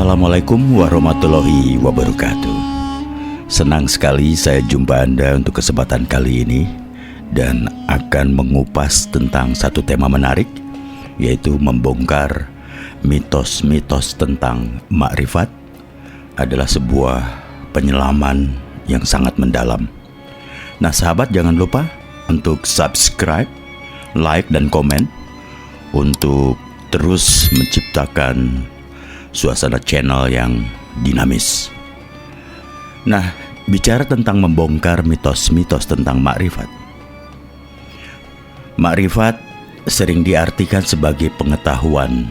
Assalamualaikum warahmatullahi wabarakatuh. Senang sekali saya jumpa Anda untuk kesempatan kali ini dan akan mengupas tentang satu tema menarik, yaitu membongkar mitos-mitos tentang makrifat adalah sebuah penyelaman yang sangat mendalam. Nah, sahabat, jangan lupa untuk subscribe, like, dan komen untuk terus menciptakan suasana channel yang dinamis. Nah, bicara tentang membongkar mitos-mitos tentang makrifat. Makrifat sering diartikan sebagai pengetahuan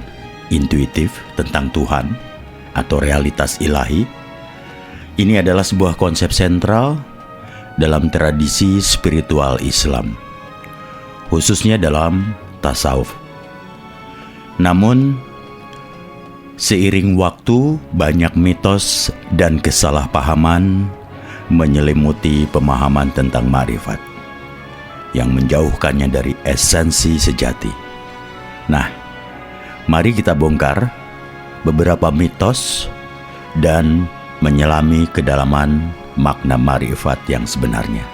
intuitif tentang Tuhan atau realitas ilahi. Ini adalah sebuah konsep sentral dalam tradisi spiritual Islam, khususnya dalam tasawuf. Namun, seiring waktu, banyak mitos dan kesalahpahaman menyelimuti pemahaman tentang makrifat yang menjauhkannya dari esensi sejati. Nah, mari kita bongkar beberapa mitos dan menyelami kedalaman makna makrifat yang sebenarnya.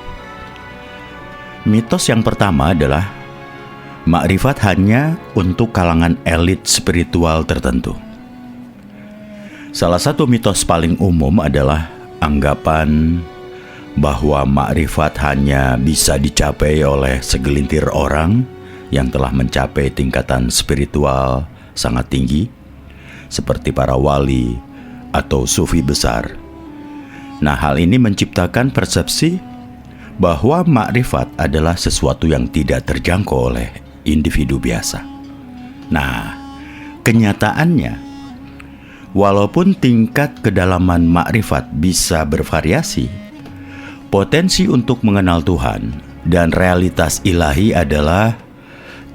Mitos yang pertama adalah makrifat hanya untuk kalangan elit spiritual tertentu. Salah satu mitos paling umum adalah anggapan bahwa makrifat hanya bisa dicapai oleh segelintir orang yang telah mencapai tingkatan spiritual sangat tinggi, seperti para wali atau sufi besar. Nah, hal ini menciptakan persepsi bahwa makrifat adalah sesuatu yang tidak terjangkau oleh individu biasa. Nah, kenyataannya, walaupun tingkat kedalaman makrifat bisa bervariasi, potensi untuk mengenal Tuhan dan realitas ilahi adalah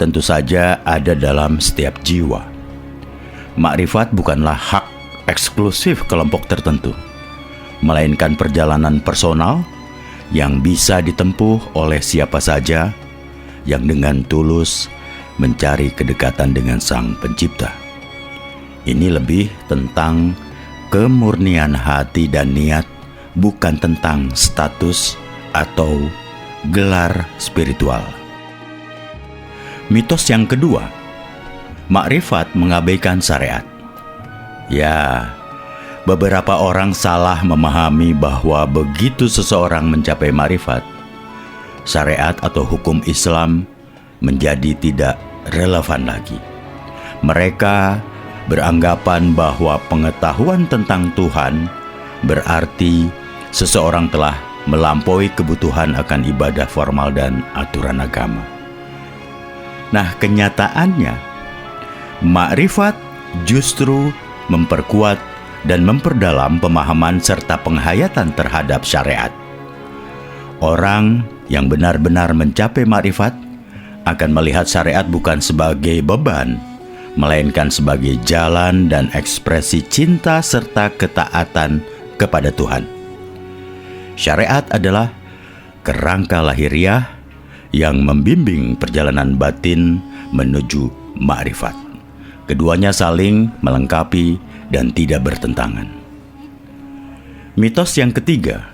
tentu saja ada dalam setiap jiwa. Makrifat bukanlah hak eksklusif kelompok tertentu, melainkan perjalanan personal yang bisa ditempuh oleh siapa saja yang dengan tulus mencari kedekatan dengan Sang Pencipta. Ini lebih tentang kemurnian hati dan niat, bukan tentang status atau gelar spiritual. Mitos yang kedua, makrifat mengabaikan syariat. Ya, beberapa orang salah memahami bahwa begitu seseorang mencapai makrifat, syariat atau hukum Islam menjadi tidak relevan lagi. Mereka beranggapan bahwa pengetahuan tentang Tuhan berarti seseorang telah melampaui kebutuhan akan ibadah formal dan aturan agama. Nah, kenyataannya, makrifat justru memperkuat dan memperdalam pemahaman serta penghayatan terhadap syariat. Orang yang benar-benar mencapai makrifat akan melihat syariat bukan sebagai beban, melainkan sebagai jalan dan ekspresi cinta serta ketaatan kepada Tuhan. Syariat adalah kerangka lahiriah yang membimbing perjalanan batin menuju makrifat. Keduanya saling melengkapi dan tidak bertentangan. Mitos yang ketiga,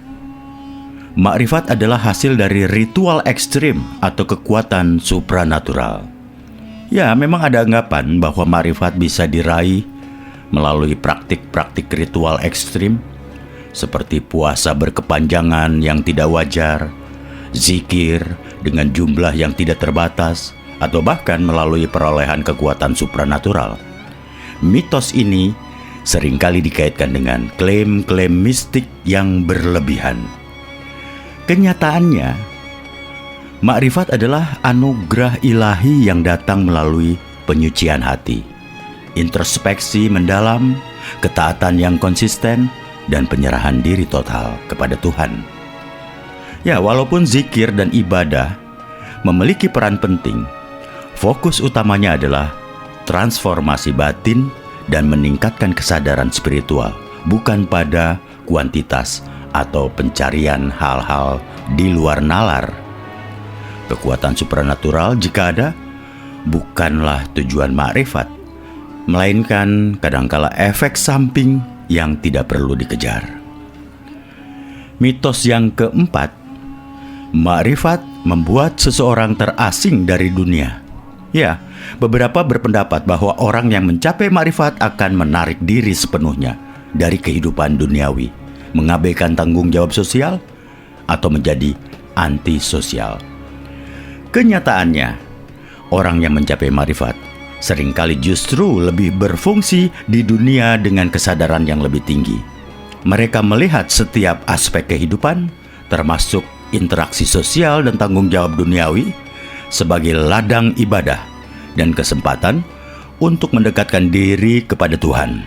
makrifat adalah hasil dari ritual ekstrim atau kekuatan supranatural. Ya, memang ada anggapan bahwa makrifat bisa diraih melalui praktik-praktik ritual ekstrim seperti puasa berkepanjangan yang tidak wajar, zikir dengan jumlah yang tidak terbatas, atau bahkan melalui perolehan kekuatan supranatural. Mitos ini seringkali dikaitkan dengan klaim-klaim mistik yang berlebihan. Kenyataannya, makrifat adalah anugerah ilahi yang datang melalui penyucian hati, introspeksi mendalam, ketaatan yang konsisten, dan penyerahan diri total kepada Tuhan. Ya, walaupun zikir dan ibadah memiliki peran penting, fokus utamanya adalah transformasi batin dan meningkatkan kesadaran spiritual, bukan pada kuantitas atau pencarian hal-hal di luar nalar. Kekuatan supranatural, jika ada, bukanlah tujuan makrifat, melainkan kadangkala efek samping yang tidak perlu dikejar. Mitos yang keempat, makrifat membuat seseorang terasing dari dunia. Ya, beberapa berpendapat bahwa orang yang mencapai makrifat akan menarik diri sepenuhnya dari kehidupan duniawi, mengabaikan tanggung jawab sosial, atau menjadi antisosial. Kenyataannya, orang yang mencapai makrifat seringkali justru lebih berfungsi di dunia dengan kesadaran yang lebih tinggi. Mereka melihat setiap aspek kehidupan, termasuk interaksi sosial dan tanggung jawab duniawi, sebagai ladang ibadah dan kesempatan untuk mendekatkan diri kepada Tuhan.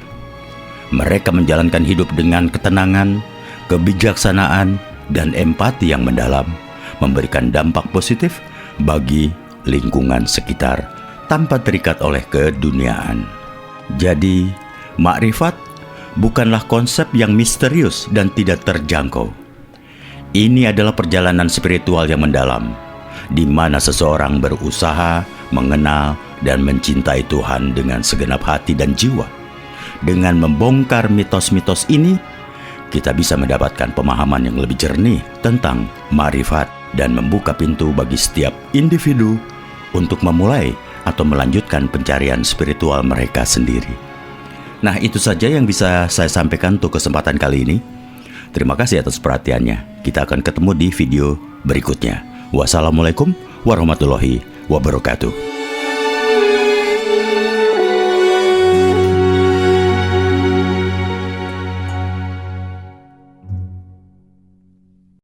Mereka menjalankan hidup dengan ketenangan, kebijaksanaan, dan empati yang mendalam, memberikan dampak positif bagi lingkungan sekitar tanpa terikat oleh keduniaan. Jadi, makrifat bukanlah konsep yang misterius dan tidak terjangkau. Ini adalah perjalanan spiritual yang mendalam, di mana seseorang berusaha mengenal dan mencintai Tuhan dengan segenap hati dan jiwa. Dengan membongkar mitos-mitos ini, kita bisa mendapatkan pemahaman yang lebih jernih tentang makrifat dan membuka pintu bagi setiap individu untuk memulai atau melanjutkan pencarian spiritual mereka sendiri. Nah, itu saja yang bisa saya sampaikan untuk kesempatan kali ini. Terima kasih atas perhatiannya. Kita akan ketemu di video berikutnya. Wassalamualaikum warahmatullahi wabarakatuh.